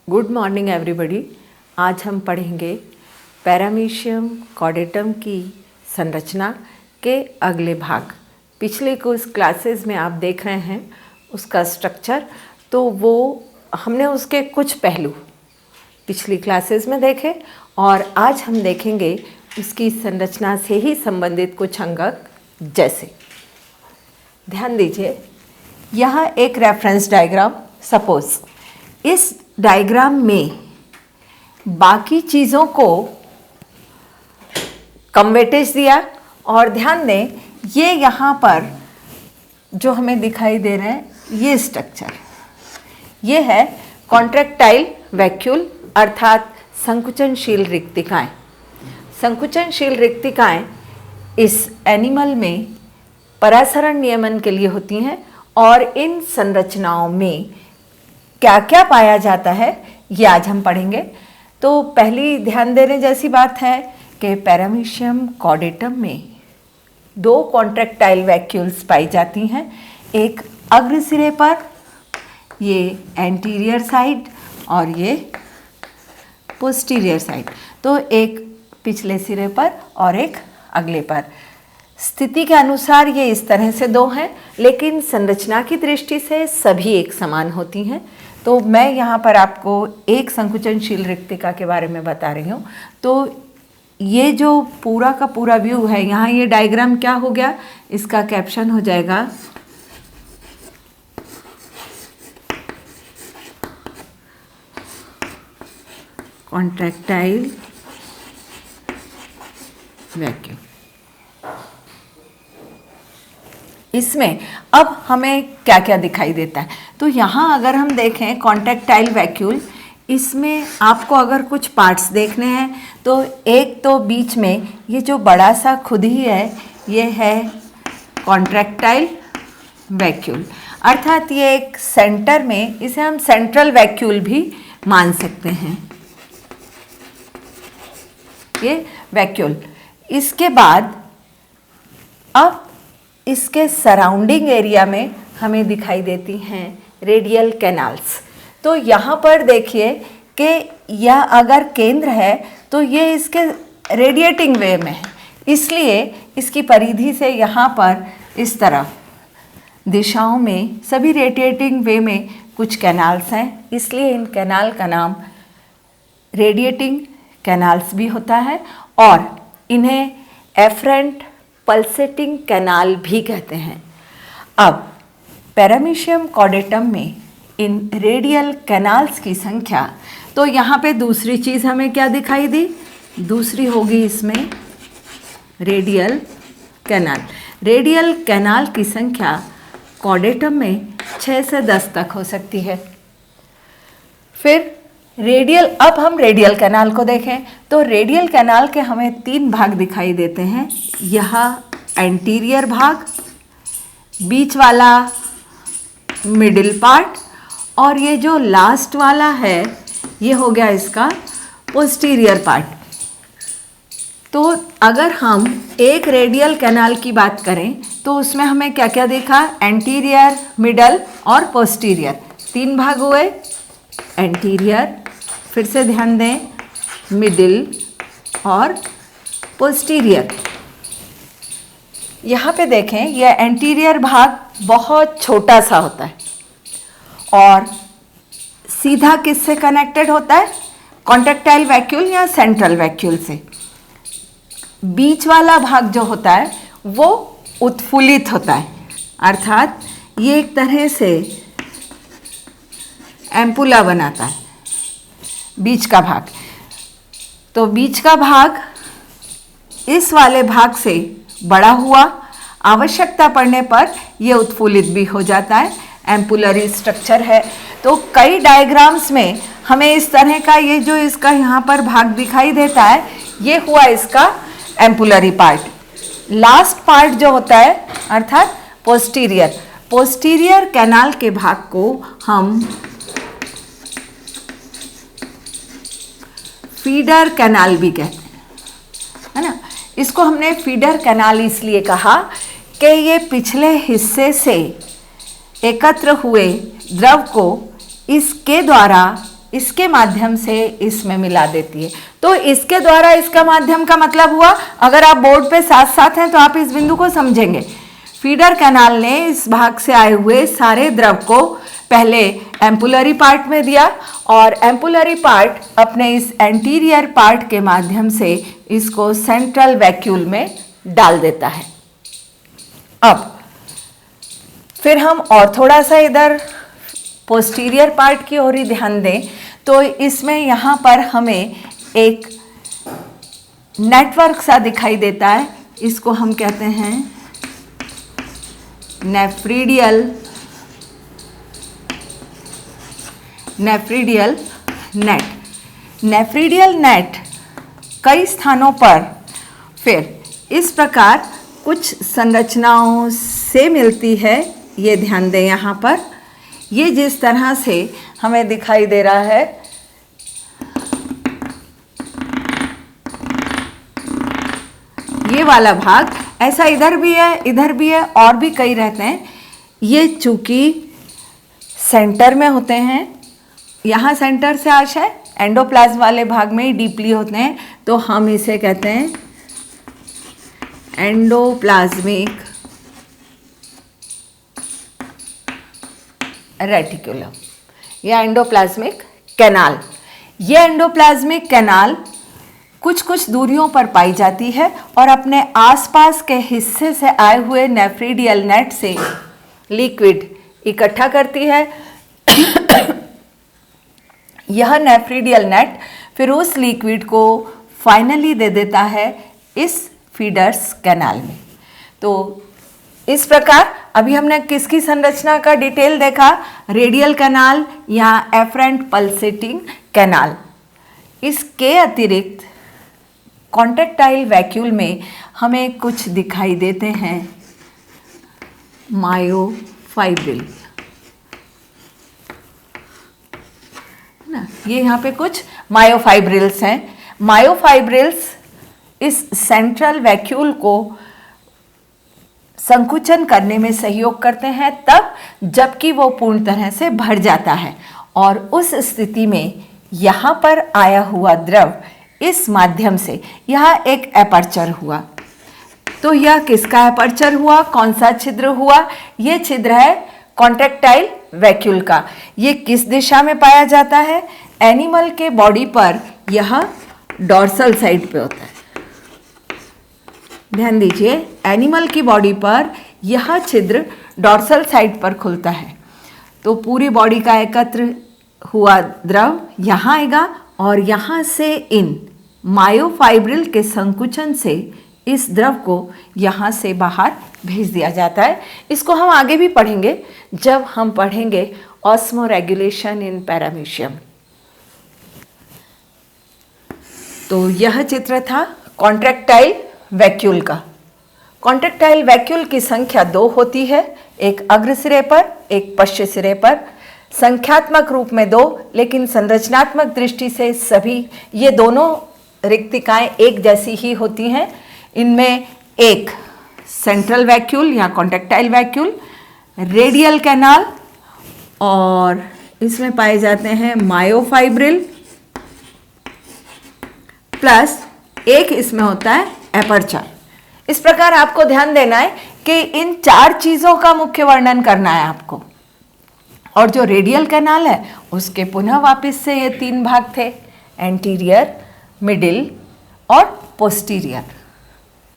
Good morning everybody. आज हम पढ़ेंगे पैरामीशियम कॉर्डेटम की संरचना के अगले भाग। पिछले कुछ क्लासेस में आप देख रहे हैं उसका स्ट्रक्चर, तो वो हमने उसके कुछ पहलू पिछली क्लासेस में देखे और आज हम देखेंगे उसकी संरचना से ही संबंधित कुछ अंगक। जैसे ध्यान दीजिए, यह एक रेफरेंस डायग्राम। सपोज इस डायग्राम में बाकी चीज़ों को कम वेटेज दिया और ध्यान दें ये यहाँ पर जो हमें दिखाई दे रहे हैं ये स्ट्रक्चर, ये है कॉन्ट्रैक्टाइल वैक्यूल अर्थात संकुचनशील रिक्तिकाएं। संकुचनशील रिक्तिकाएं इस एनिमल में परासरण नियमन के लिए होती हैं और इन संरचनाओं में क्या क्या पाया जाता है ये आज हम पढ़ेंगे। तो पहली ध्यान देने जैसी बात है कि पैरामीशियम कॉर्डेटम में दो कॉन्ट्रैक्टाइल वैक्यूल्स पाई जाती हैं, एक अग्र सिरे पर, ये एंटीरियर साइड, और ये पोस्टीरियर साइड। तो एक पिछले सिरे पर और एक अगले पर। स्थिति के अनुसार ये इस तरह से दो हैं, लेकिन संरचना की दृष्टि से सभी एक समान होती हैं। तो मैं यहाँ पर आपको एक संकुचनशील रिक्तिका के बारे में बता रही हूँ। तो ये जो पूरा का पूरा व्यू है, यहाँ ये डायग्राम क्या हो गया, इसका कैप्शन हो जाएगा कॉन्ट्रैक्टाइल वैक्यूम। इसमें अब हमें क्या क्या दिखाई देता है, तो यहाँ अगर हम देखें कॉन्ट्रैक्टाइल वैक्यूल, इसमें आपको अगर कुछ पार्ट्स देखने हैं तो एक तो बीच में ये जो बड़ा सा खुद ही है ये है कॉन्ट्रैक्टाइल वैक्यूल, अर्थात ये एक सेंटर में, इसे हम सेंट्रल वैक्यूल भी मान सकते हैं, ये वैक्यूल। इसके बाद अब इसके सराउंडिंग एरिया में हमें दिखाई देती हैं रेडियल कैनाल्स। तो यहाँ पर देखिए कि यह अगर केंद्र है तो ये इसके रेडिएटिंग वे में है, इसलिए इसकी परिधि से यहाँ पर इस तरफ दिशाओं में सभी रेडिएटिंग वे में कुछ कैनाल्स हैं, इसलिए इन कैनाल का नाम रेडिएटिंग कैनाल्स भी होता है और इन्हें एफरेंट पल्सेटिंग कैनाल भी कहते हैं। अब पैरामीशियम कॉर्डेटम में इन रेडियल कैनाल्स की संख्या, तो यहाँ पे दूसरी चीज़ हमें क्या दिखाई दी, दूसरी होगी इसमें रेडियल कैनाल। रेडियल कैनाल की संख्या कॉर्डेटम में 6 से 10 तक हो सकती है। फिर रेडियल, अब हम रेडियल कैनाल को देखें तो रेडियल कैनाल के हमें 3 भाग दिखाई देते हैं। यह एंटीरियर भाग, बीच वाला मिडिल पार्ट, और ये जो लास्ट वाला है ये हो गया इसका पोस्टीरियर पार्ट। तो अगर हम एक रेडियल कैनाल की बात करें तो उसमें हमें क्या क्या देखा, एंटीरियर, मिडल और पोस्टीरियर, 3 भाग हुए। एंटीरियर, फिर से ध्यान दें, मिडिल और पोस्टीरियर। यहाँ पे देखें यह एंटीरियर भाग बहुत छोटा सा होता है और सीधा किससे कनेक्टेड होता है, कॉन्ट्रैक्टाइल वैक्यूल या सेंट्रल वैक्यूल से। बीच वाला भाग जो होता है वो उत्फुल्लित होता है, अर्थात ये एक तरह से एम्पुला बनाता है बीच का भाग। तो बीच का भाग इस वाले भाग से बड़ा हुआ, आवश्यकता पड़ने पर यह उत्फुल्लित भी हो जाता है, एम्पुलरी स्ट्रक्चर है। तो कई डायग्राम्स में हमें इस तरह का ये जो इसका यहाँ पर भाग दिखाई देता है ये हुआ इसका एम्पुलरी पार्ट। लास्ट पार्ट जो होता है अर्थात पोस्टीरियर, पोस्टीरियर कैनाल के भाग को हम फीडर कैनाल भी कहते हैं, है ना। इसको हमने फीडर कैनाल इसलिए कहा कि ये पिछले हिस्से से एकत्र हुए द्रव को इसके द्वारा इसके माध्यम से इसमें मिला देती है। तो इसके द्वारा इसका माध्यम का मतलब हुआ, अगर आप बोर्ड पे साथ साथ हैं तो आप इस बिंदु को समझेंगे। फीडर कैनाल ने इस भाग से आए हुए सारे द्रव को पहले एम्पुलरी पार्ट में दिया और एम्पुलरी पार्ट अपने इस एंटीरियर पार्ट के माध्यम से इसको सेंट्रल वैक्यूल में डाल देता है। अब फिर हम और थोड़ा सा इधर पोस्टीरियर पार्ट की ओर ही ध्यान दें तो इसमें यहाँ पर हमें एक नेटवर्क सा दिखाई देता है। इसको हम कहते हैं नेफ्रीडियल नेट। नेफ्रीडियल नेट कई स्थानों पर फिर इस प्रकार कुछ संरचनाओं से मिलती है। ये ध्यान दें, यहाँ पर ये जिस तरह से हमें दिखाई दे रहा है, ये वाला भाग ऐसा इधर भी है, इधर भी है और भी कई रहते हैं। ये चूंकि सेंटर में होते हैं, यहाँ सेंटर से आशय एंडोप्लाज्म वाले भाग में ही डीपली होते हैं, तो हम इसे कहते हैं एंडोप्लाज्मिक रेटिकुलम या एंडोप्लाज्मिक कैनाल। ये एंडोप्लाज्मिक कैनाल कुछ कुछ दूरियों पर पाई जाती है और अपने आसपास के हिस्से से आए हुए नेफ्रीडियल नेट से लिक्विड इकट्ठा करती है। यह नेफ्रीडियल नेट फिर उस लिक्विड को फाइनली दे देता है इस फीडर्स कैनाल में। तो इस प्रकार अभी हमने किसकी संरचना का डिटेल देखा, रेडियल कैनाल या एफरेंट पल्सेटिंग कैनाल। इसके अतिरिक्त कॉन्ट्रैक्टाइल वैक्यूल में हमें कुछ दिखाई देते हैं मायोफाइब्रिल, ना, ये यहाँ पे कुछ मायोफाइब्रिल्स हैं। मायोफाइब्रिल्स इस सेंट्रल वैक्यूल को संकुचन करने में सहयोग करते हैं तब जबकि वो पूर्ण तरह से भर जाता है और उस स्थिति में यहाँ पर आया हुआ द्रव इस माध्यम से यहाँ एक एपर्चर हुआ। तो यह किसका एपर्चर हुआ, कौन सा छिद्र हुआ? ये छिद्र है कॉन्ट्रैक्टाइल वैक्यूल का। ये किस दिशा में पाया जाता है? एनिमल के बॉडी पर यह डॉर्सल साइड पे होता है। ध्यान दीजिए, एनिमल की बॉडी पर यह छिद्र डॉर्सल साइड पर खुलता है। तो पूरी बॉडी का एकत्र हुआ द्रव यहाँ आएगा और यहाँ से इन मायोफाइब्रिल के संकुचन से इस द्रव को यहाँ से बाहर भेज दिया जाता है। इसको हम आगे भी पढ़ेंगे जब हम पढ़ेंगे ऑस्मोरेगुलेशन इन पैरामीशियम। तो यह चित्र था कॉन्ट्रैक्टाइल वैक्यूल का। कॉन्ट्रैक्टाइल वैक्यूल की संख्या 2 होती है, एक अग्र सिरे पर, एक पश्च सिरे पर। संख्यात्मक रूप में 2, लेकिन संरचनात्मक दृष्टि से सभी ये दोनों रिक्तिकाएं एक जैसी ही होती हैं। इनमें एक सेंट्रल वैक्यूल या कॉन्ट्रैक्टाइल वैक्यूल, रेडियल कैनाल और इसमें पाए जाते हैं मायोफाइब्रिल, प्लस एक इसमें होता है एपर्चर। इस प्रकार आपको ध्यान देना है कि इन 4 चीजों का मुख्य वर्णन करना है आपको। और जो रेडियल कैनाल है उसके पुनः वापस से ये 3 भाग थे, एंटीरियर, मिडिल और पोस्टीरियर।